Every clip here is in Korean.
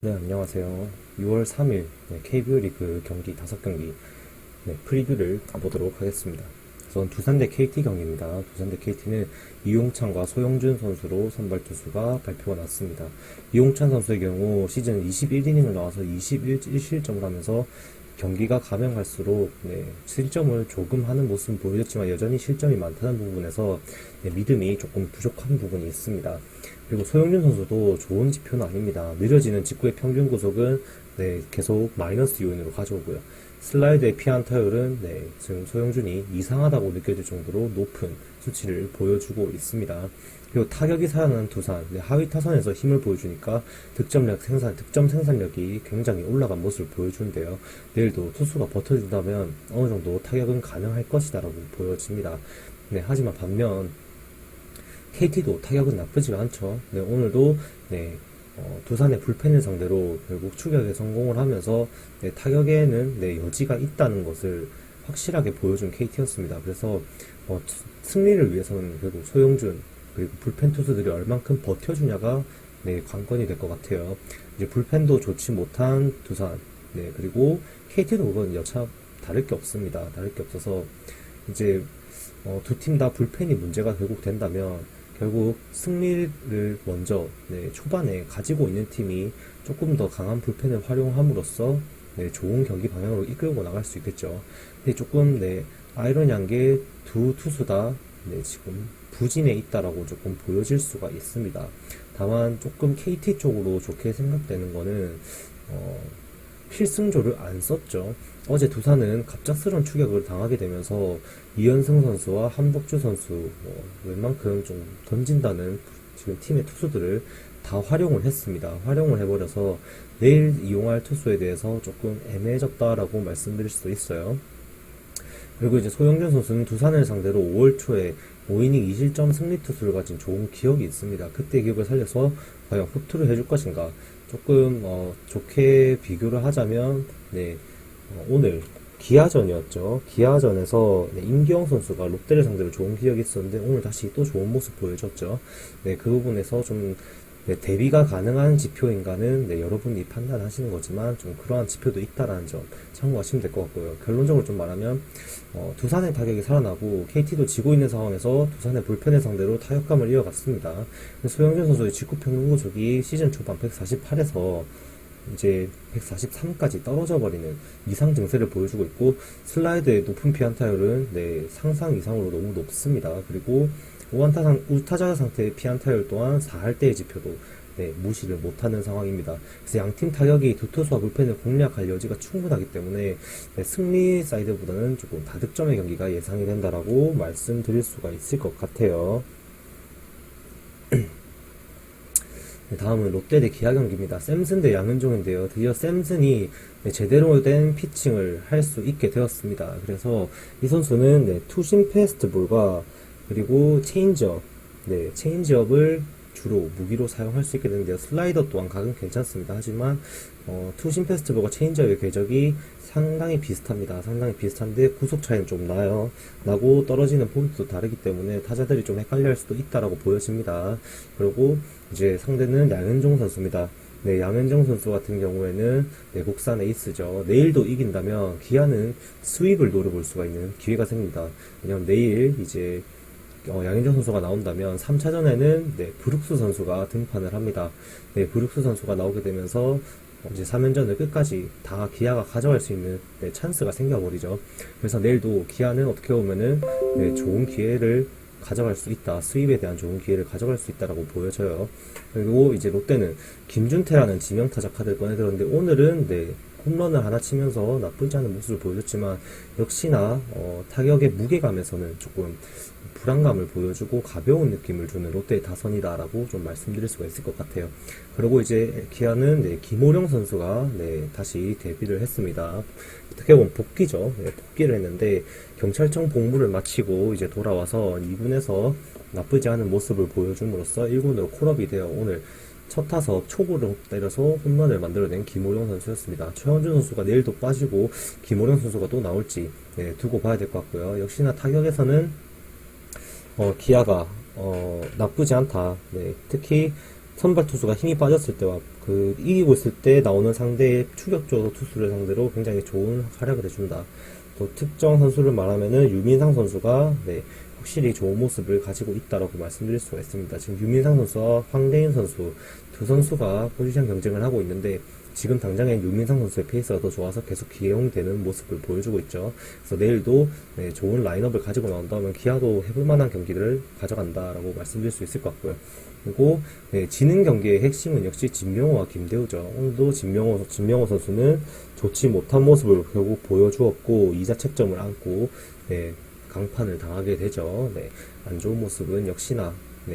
네, 안녕하세요. 6월 3일 KBO 리그 경기 5경기 프리뷰를 가보도록 하겠습니다. 우선 두산 대 KT 경기입니다. 두산 대 KT는 이용찬과 소영준 선수로 선발 투수가 발표가 났습니다. 이용찬 선수의 경우 시즌 21이닝을 나와서 21실점을 하면서 경기가 가면 갈수록 실점을 조금 하는 모습은 보여줬지만 여전히 실점이 많다는 부분에서 믿음이 조금 부족한 부분이 있습니다. 그리고 소영준 선수도 좋은 지표는 아닙니다. 느려지는 직구의 평균 구속은 계속 마이너스 요인으로 가져오고요. 슬라이드의 피안타율은 지금 소영준이 이상하다고 느껴질 정도로 높은 수치를 보여주고 있습니다. 그리고 타격이 살아나는 두산, 하위 타선에서 힘을 보여주니까 득점 생산력이 굉장히 올라간 모습을 보여주는데요. 내일도 투수가 버텨준다면 어느 정도 타격은 가능할 것이다라고 보여집니다. 하지만 반면 KT도 타격은 나쁘지가 않죠. 오늘도 두산의 불펜을 상대로 결국 추격에 성공을 하면서 타격에는 여지가 있다는 것을 확실하게 보여준 KT였습니다. 그래서 승리를 위해서는 결국 소영준 그리고 불펜 투수들이 얼만큼 버텨주냐가 관건이 될 것 같아요. 이제 불펜도 좋지 못한 두산, 그리고 KT도 그건 여차 다를 게 없습니다. 다를 게 없어서 이제 두 팀 다 불펜이 문제가 결국 된다면 결국 승리를 먼저 초반에 가지고 있는 팀이 조금 더 강한 불펜을 활용함으로써 좋은 경기 방향으로 이끌고 나갈 수 있겠죠. 근데 조금 아이러니한 게 두 투수 다 지금 부진에 있다라고 조금 보여질 수가 있습니다. 다만 조금 KT 쪽으로 좋게 생각되는 거는 필승조를 안 썼죠. 어제 두산은 갑작스러운 추격을 당하게 되면서 이현승 선수와 한복주 선수 웬만큼 좀 던진다는 지금 팀의 투수들을 다 활용을 했습니다. 활용을 해버려서 내일 이용할 투수에 대해서 조금 애매해졌다라고 말씀드릴 수도 있어요. 그리고 이제 소영준 선수는 두산을 상대로 5월 초에 5이닝 2실점 승리 투수를 가진 좋은 기억이 있습니다. 그때 기억을 살려서 과연 호투를 해줄 것인가? 조금 좋게 비교를 하자면 오늘 기아전이었죠. 기아전에서 임기영 선수가 롯데를 상대로 좋은 기억이 있었는데 오늘 다시 또 좋은 모습 보여줬죠. 그 부분에서 좀 대비가 가능한 지표인가는 여러분이 판단하시는 거지만 좀 그러한 지표도 있다라는 점 참고하시면 될 것 같고요. 결론적으로 좀 말하면 두산의 타격이 살아나고 KT도 지고 있는 상황에서 두산의 불펜을 상대로 타격감을 이어갔습니다. 소영준 선수의 직구 평균 구속이 시즌 초반 148에서 이제 143까지 떨어져 버리는 이상 증세를 보여주고 있고 슬라이드의 높은 피안타율은 상상 이상으로 너무 높습니다. 그리고 우타자 상태의 피안타율 또한 4할대의 지표도 무시를 못하는 상황입니다. 그래서 양팀 타격이 두 투수와 불펜을 공략할 여지가 충분하기 때문에 승리 사이드보다는 조금 다득점의 경기가 예상이 된다라고 말씀드릴 수가 있을 것 같아요. 다음은 롯데 대 기아 경기입니다. 샘슨 대 양은종인데요. 드디어 샘슨이 제대로 된 피칭을 할 수 있게 되었습니다. 그래서 이 선수는 투심 패스트볼과 그리고 체인지업, 체인지업을 주로 무기로 사용할 수 있게 되는데요. 슬라이더 또한 각은 괜찮습니다. 하지만 투심 패스트볼과 체인지업의 궤적이 상당히 비슷합니다. 상당히 비슷한데 구속 차이는 좀 나고 떨어지는 포인트도 다르기 때문에 타자들이 좀 헷갈려할 수도 있다라고 보여집니다. 그리고 이제 상대는 양현종 선수입니다. 양현종 선수 같은 경우에는 국산 에이스죠. 내일도 이긴다면 기아는 스윕을 노려볼 수가 있는 기회가 생깁니다. 왜냐면 내일 이제 양현종 선수가 나온다면 3차전에는 브룩스 선수가 등판을 합니다. 브룩스 선수가 나오게 되면서 이제 3연전을 끝까지 다 기아가 가져갈 수 있는 찬스가 생겨버리죠. 그래서 내일도 기아는 어떻게 보면은 좋은 기회를 가져갈 수 있다. 스윕에 대한 좋은 기회를 가져갈 수 있다라고 보여져요. 그리고 이제 롯데는 김준태라는 지명타자 카드를 꺼내들었는데 오늘은 홈런을 하나 치면서 나쁘지 않은 모습을 보여줬지만 역시나 타격의 무게감에서는 조금 불안감을 보여주고 가벼운 느낌을 주는 롯데의 타선이다라고 좀 말씀드릴 수가 있을 것 같아요. 그리고 이제 기아는 김호령 선수가 다시 데뷔를 했습니다. 어떻게 보면 복귀죠. 복귀를 했는데 경찰청 복무를 마치고 이제 돌아와서 2군에서 나쁘지 않은 모습을 보여줌으로써 1군으로 콜업이 되어 오늘 첫 타석 초구를 때려서 홈런을 만들어낸 김호령 선수였습니다. 최원준 선수가 내일도 빠지고 김호령 선수가 또 나올지 두고 봐야 될 것 같고요. 역시나 타격에서는 기아가 나쁘지 않다. 특히 선발 투수가 힘이 빠졌을 때와 이기고 있을 때 나오는 상대의 추격조 투수를 상대로 굉장히 좋은 활약을 해준다. 또 특정 선수를 말하면은 유민상 선수가 확실히 좋은 모습을 가지고 있다라고 말씀드릴 수가 있습니다. 지금 유민상 선수와 황대인 선수 두 선수가 포지션 경쟁을 하고 있는데 지금 당장에 유민상 선수의 페이스가 더 좋아서 계속 기용되는 모습을 보여주고 있죠. 그래서 내일도 좋은 라인업을 가지고 나온다면 기아도 해볼 만한 경기를 가져간다라고 말씀드릴 수 있을 것 같고요. 그리고 지는 경기의 핵심은 역시 진명호와 김대우죠. 오늘도 진명호 선수는 좋지 못한 모습을 결국 보여주었고 2자 책점을 안고 강판을 당하게 되죠. 안 좋은 모습은 역시나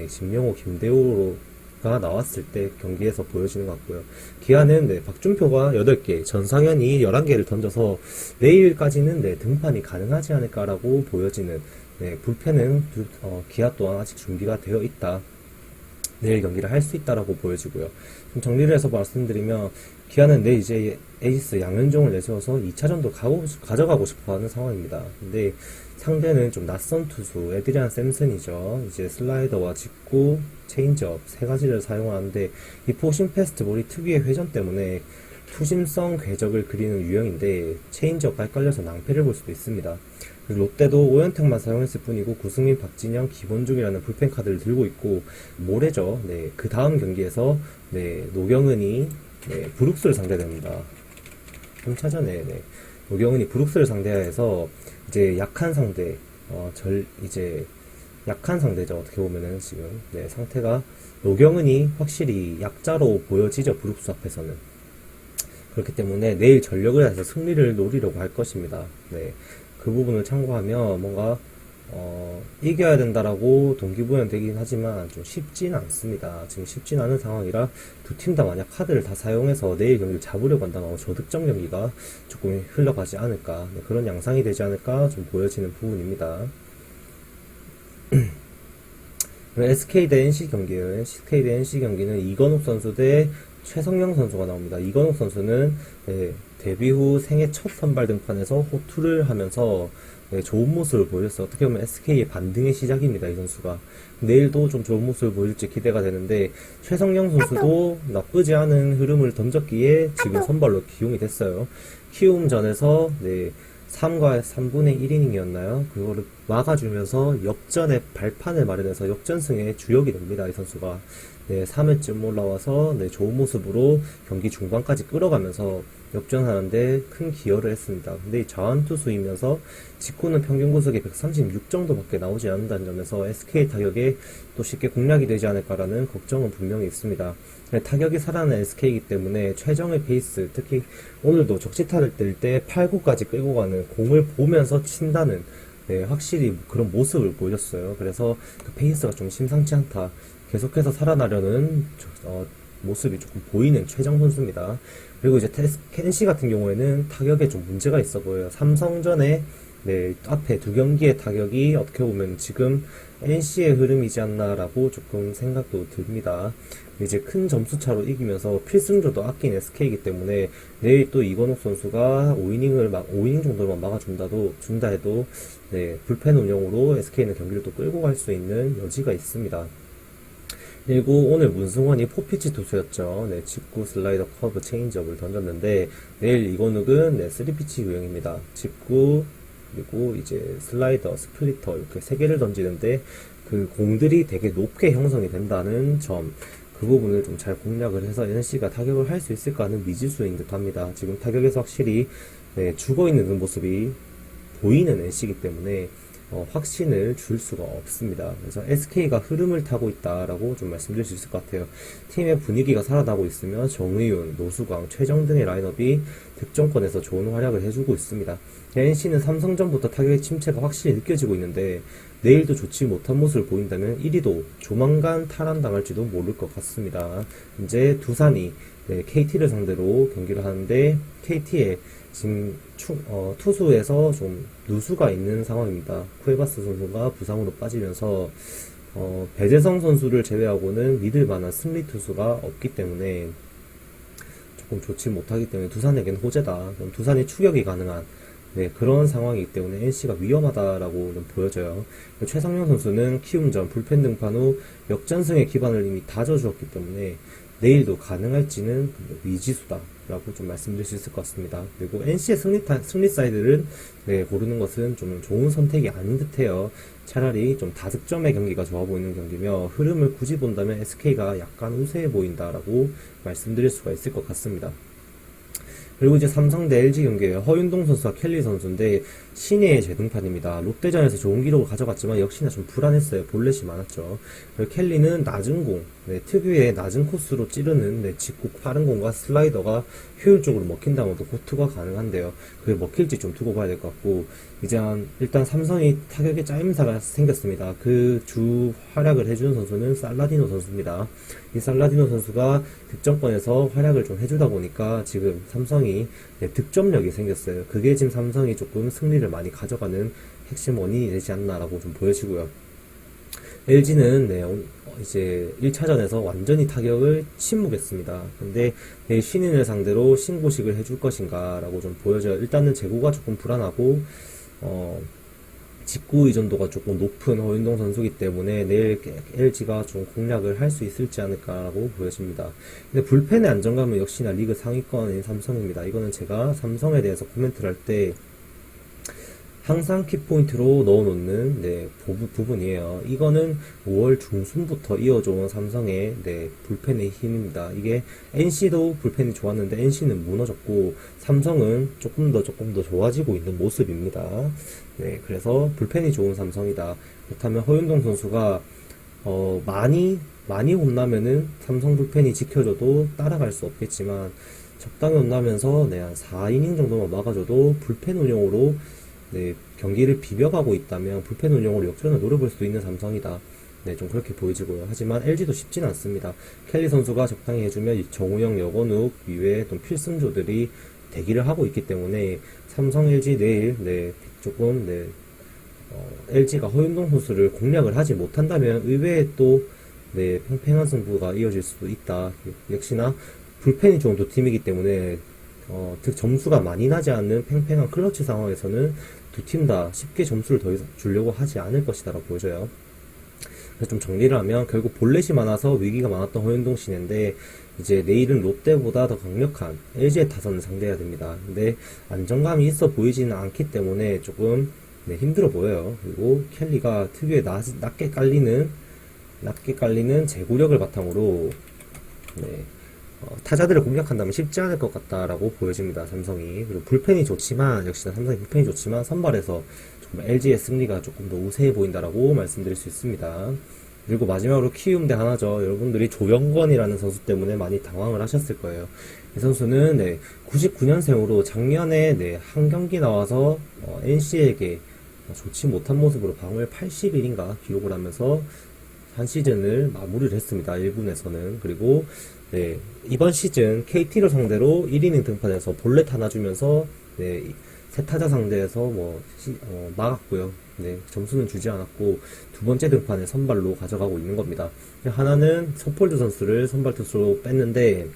진명호, 김대우가 나왔을 때 경기에서 보여지는 것 같고요. 기아는 박준표가 8개, 전상현이 11개를 던져서 내일까지는 등판이 가능하지 않을까라고 보여지는 불펜은 기아 또한 아직 준비가 되어 있다. 내일 경기를 할 수 있다라고 보여지고요. 좀 정리를 해서 말씀드리면 기아는 내일 이제 에이스 양현종을 내세워서 2차전도 가져가고 싶어하는 상황입니다. 근데 상대는 좀 낯선 투수 에드리안 샘슨이죠. 이제 슬라이더와 직구, 체인지업 세 가지를 사용하는데 이 포심 패스트볼이 특유의 회전 때문에 투심성 궤적을 그리는 유형인데 체인지업과 헷갈려서 낭패를 볼 수도 있습니다. 롯데도 오현택만 사용했을 뿐이고 구승민, 박진영, 기본중이라는 불펜 카드를 들고 있고 모레죠. 그 다음 경기에서 노경은이 브룩스를 상대됩니다. 3차전에 노경은이 브룩스를 상대해서 이제 약한 상대, 약한 상대죠. 어떻게 보면은 지금 상태가 노경은이 확실히 약자로 보여지죠. 브룩스 앞에서는. 그렇기 때문에 내일 전력을 다해서 승리를 노리려고 할 것입니다. 그 부분을 참고하면 뭔가 이겨야 된다라고 동기부여는 되긴 하지만 좀 쉽진 않습니다. 지금 쉽진 않은 상황이라 두 팀 다 만약 카드를 다 사용해서 내일 경기를 잡으려고 한다면 저득점 경기가 조금 흘러가지 않을까, 그런 양상이 되지 않을까 좀 보여지는 부분입니다. SK 대 NC 경기예요. SK 대 NC 경기는 이건욱 선수 대 최성영 선수가 나옵니다. 이건욱 선수는 데뷔 후 생애 첫 선발 등판에서 호투를 하면서 좋은 모습을 보여줬어요. 어떻게 보면 SK의 반등의 시작입니다. 이 선수가 내일도 좀 좋은 모습을 보여줄지 기대가 되는데 최성영 선수도 나쁘지 않은 흐름을 던졌기에 지금 선발로 기용이 됐어요. 키움전에서 3과 3분의 1이닝이었나요? 그거를 막아주면서 역전의 발판을 마련해서 역전승의 주역이 됩니다. 이 선수가 3회쯤 올라와서 좋은 모습으로 경기 중반까지 끌어가면서 역전하는데 큰 기여를 했습니다. 근데 이 좌완투수이면서 직구는 평균 구속이 136 정도밖에 나오지 않는다는 점에서 SK 타격에 또 쉽게 공략이 되지 않을까라는 걱정은 분명히 있습니다. 타격이 살아난 SK이기 때문에 최정의 페이스, 특히 오늘도 적시타를 뗄 때 8구까지 끌고 가는 공을 보면서 친다는 확실히 그런 모습을 보여줬어요. 그래서 그 페이스가 좀 심상치 않다. 계속해서 살아나려는 모습이 조금 보이는 최정 선수입니다. 그리고 이제 NC 같은 경우에는 타격에 좀 문제가 있어 보여요. 삼성전에 앞에 두 경기의 타격이 어떻게 보면 지금 NC의 흐름이지 않나라고 조금 생각도 듭니다. 이제 큰 점수차로 이기면서 필승조도 아낀 SK이기 때문에 내일 또 이건욱 선수가 5이닝 정도만 준다 해도 불펜 운영으로 SK는 경기를 또 끌고 갈 수 있는 여지가 있습니다. 그리고 오늘 문승원이 포피치 투수였죠. 직구, 슬라이더, 커브, 체인지업을 던졌는데 내일 이건욱은 3피치 유형입니다. 직구, 그리고 이제 슬라이더, 스플리터 이렇게 3개를 던지는데 그 공들이 되게 높게 형성이 된다는 점, 그 부분을 좀 잘 공략을 해서 NC가 타격을 할 수 있을까 하는 미지수인 듯 합니다. 지금 타격에서 확실히 죽어있는 모습이 보이는 NC이기 때문에 확신을 줄 수가 없습니다. 그래서 SK가 흐름을 타고 있다라고 좀 말씀드릴 수 있을 것 같아요. 팀의 분위기가 살아나고 있으면 정의윤, 노수광, 최정 등의 라인업이 득점권에서 좋은 활약을 해주고 있습니다. NC는 삼성전부터 타격의 침체가 확실히 느껴지고 있는데 내일도 좋지 못한 모습을 보인다면 1위도 조만간 탈환당할지도 모를 것 같습니다. 이제 두산이 KT를 상대로 경기를 하는데 KT의 지금 투수에서 좀 누수가 있는 상황입니다. 쿠에바스 선수가 부상으로 빠지면서 배재성 선수를 제외하고는 믿을 만한 승리 투수가 없기 때문에 조금 좋지 못하기 때문에 두산에겐 호재다. 그럼 두산이 추격이 가능한 네, 그런 상황이기 때문에 NC가 위험하다라고 좀 보여져요. 최성용 선수는 키움 전 불펜 등판 후 역전승의 기반을 이미 다져주었기 때문에 내일도 가능할지는 미지수다라고 좀 말씀드릴 수 있을 것 같습니다. 그리고 NC의 승리 사이드를 네, 고르는 것은 좀 좋은 선택이 아닌 듯해요. 차라리 좀 다득점의 경기가 좋아 보이는 경기며 흐름을 굳이 본다면 SK가 약간 우세해 보인다라고 말씀드릴 수가 있을 것 같습니다. 그리고 이제 삼성 대 LG 경기에요. 허윤동 선수와 켈리 선수인데 신예의 재등판입니다. 롯데전에서 좋은 기록을 가져갔지만 역시나 좀 불안했어요. 볼넷이 많았죠. 그리고 켈리는 낮은 공, 네, 특유의 낮은 코스로 찌르는 네, 직구 빠른 공과 슬라이더가 효율적으로 먹힌다면 또 고투가 가능한데요. 그게 먹힐지 좀 두고 봐야 될 것 같고 이제 일단 삼성이 타격에 짜임새가 생겼습니다. 그 주 활약을 해주는 선수는 살라디노 선수입니다. 이 살라디노 선수가 득점권에서 활약을 좀 해주다 보니까 지금 삼성이 네, 득점력이 생겼어요. 그게 지금 삼성이 조금 승리를 많이 가져가는 핵심 원인이 되지 않나라고 좀 보여지고요. LG는 네, 이제 1차전에서 완전히 타격을 침묵했습니다. 근데 내일 신인을 상대로 신고식을 해줄 것인가 라고 좀 보여져요. 일단은 재고가 조금 불안하고 직구 의존도가 조금 높은 허윤동 선수이기 때문에 내일 LG가 좀 공략을 할 수 있을지 않을까라고 보여집니다. 근데 불펜의 안정감은 역시나 리그 상위권인 삼성입니다. 이거는 제가 삼성에 대해서 코멘트를 할 때 항상 키포인트로 넣어놓는 네, 부분이에요. 이거는 5월 중순부터 이어져온 삼성의 네, 불펜의 힘입니다. 이게 NC도 불펜이 좋았는데 NC는 무너졌고 삼성은 조금 더 좋아지고 있는 모습입니다. 네, 그래서 불펜이 좋은 삼성이다. 그렇다면 허윤동 선수가 많이 혼나면은 삼성 불펜이 지켜줘도 따라갈 수 없겠지만 적당히 혼나면서 네, 한 4이닝 정도만 막아줘도 불펜 운영으로 네, 경기를 비벼가고 있다면 불펜 운영으로 역전을 노려볼 수도 있는 삼성이다. 네, 좀 그렇게 보여지고요. 하지만 LG도 쉽지는 않습니다. 켈리 선수가 적당히 해주면 정우영, 여건욱 이외에 또 필승조들이 대기를 하고 있기 때문에 삼성, LG 내일 네, 조금 네, LG가 허윤동 선수를 공략을 하지 못한다면 의외에 또 네, 팽팽한 승부가 이어질 수도 있다. 역시나 불펜이 좋은 두 팀이기 때문에 점수가 많이 나지 않는 팽팽한 클러치 상황에서는 두 팀 다 쉽게 점수를 더 주려고 하지 않을 것이다라고 보여져요. 그래서 좀 정리를 하면 결국 볼넷이 많아서 위기가 많았던 허윤동 씨인데 이제 내일은 롯데보다 더 강력한 LG의 타선을 상대해야 됩니다. 근데 안정감이 있어 보이지는 않기 때문에 조금 네, 힘들어 보여요. 그리고 켈리가 특유의 낮게 깔리는 제구력을 바탕으로 네, 타자들을 공략한다면 쉽지 않을 것 같다라고 보여집니다. 삼성이. 그리고 불펜이 좋지만 역시나 삼성이 불펜이 좋지만 선발에서 조금 LG의 승리가 조금 더 우세해 보인다라고 말씀드릴 수 있습니다. 그리고 마지막으로 키움 대 하나죠. 여러분들이 조영권이라는 선수 때문에 많이 당황을 하셨을 거예요. 이 선수는 네, 99년생으로 작년에 네, 한 경기 나와서 NC에게 좋지 못한 모습으로 방울 80일인가 기록을 하면서 한 시즌을 마무리를 했습니다. 1군에서는. 그리고 네, 이번 시즌 KT를 상대로 1이닝 등판해서 볼넷 하나 주면서 네, 세 타자 상대에서 막았고요. 네, 점수는 주지 않았고 두 번째 등판에 선발로 가져가고 있는 겁니다. 하나는 서폴드 선수를 선발 투수로 뺐는데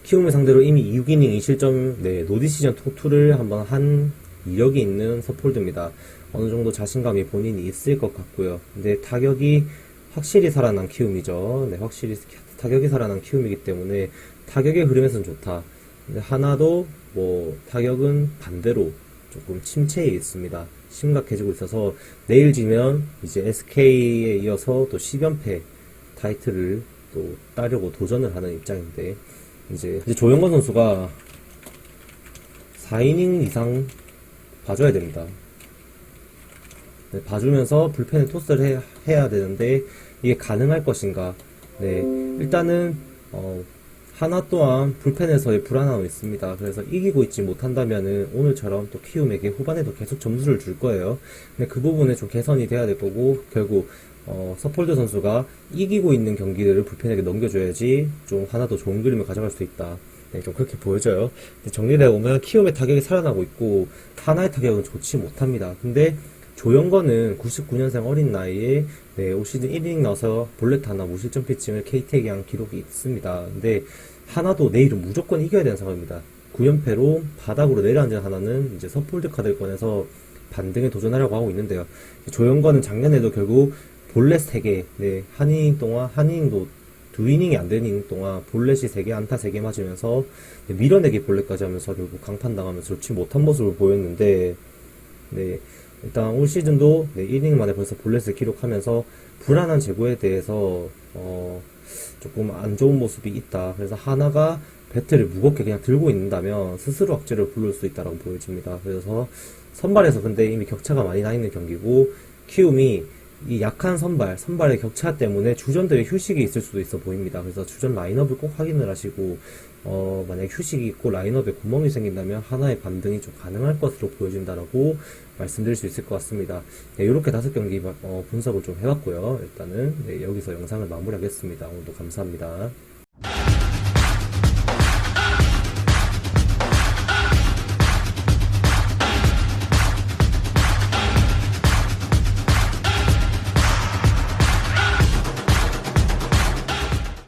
키움을 상대로 이미 6이닝 2실점 네, 노디시전 토투를 한번 한 이력이 있는 서폴드입니다. 어느 정도 자신감이 본인이 있을 것 같고요. 근데 타격이 확실히 살아난 키움이죠. 네, 확실히 타격이 살아난 키움이기 때문에 타격의 흐름에서는 좋다. 근데 하나도 타격은 반대로 조금 침체해 있습니다. 심각해지고 있어서 내일 지면 이제 SK에 이어서 또 10연패 타이틀을 또 따려고 도전을 하는 입장인데 이제 조영건 선수가 4이닝 이상 봐줘야 됩니다. 네, 봐주면서 불펜에 토스를 해야 되는데 이게 가능할 것인가. 네, 일단은 하나 또한 불펜에서의 불안함이 있습니다. 그래서 이기고 있지 못한다면은 오늘처럼 또 키움에게 후반에도 계속 점수를 줄 거예요. 근데 그 부분에 좀 개선이 돼야 될 거고 결국 서폴드 선수가 이기고 있는 경기들을 불펜에게 넘겨줘야지 좀 하나 더 좋은 그림을 가져갈 수 있다. 네, 좀 그렇게 보여져요. 정리를 해보면 키움의 타격이 살아나고 있고 하나의 타격은 좋지 못합니다. 근데 조영건은 99년생 어린 나이에 네, 올 시즌 1이닝 나와서 볼넷 하나 무실점 피칭을 KT에게 한 기록이 있습니다. 근데 하나도 내일은 무조건 이겨야 되는 상황입니다. 9연패로 바닥으로 내려앉은 하나는 이제 서폴드 카드를 꺼내서 반등에 도전하려고 하고 있는데요. 조영건은 작년에도 결국 볼넷 3개, 네, 한 이닝 동안, 한 이닝도 2이닝이 안 되는 이닝 동안 볼넷이 3개, 안타 3개 맞으면서 밀어내기 볼넷까지 하면서 결국 강판당하면서 좋지 못한 모습을 보였는데, 네, 일단 올 시즌도 네, 1이닝 만에 벌써 볼넷을 기록하면서 불안한 재고에 대해서 조금 안 좋은 모습이 있다. 그래서 하나가 배트를 무겁게 그냥 들고 있는다면 스스로 악재를 부를 수 있다라고 보여집니다. 그래서 선발에서 근데 이미 격차가 많이 나 있는 경기고 키움이 이 약한 선발의 격차 때문에 주전들의 휴식이 있을 수도 있어 보입니다. 그래서 주전 라인업을 꼭 확인을 하시고 만약 휴식이 있고 라인업에 구멍이 생긴다면 하나의 반등이 좀 가능할 것으로 보여진다라고 말씀드릴 수 있을 것 같습니다. 네, 이렇게 5경기 분석을 좀 해봤고요. 일단은 네, 여기서 영상을 마무리하겠습니다. 오늘도 감사합니다.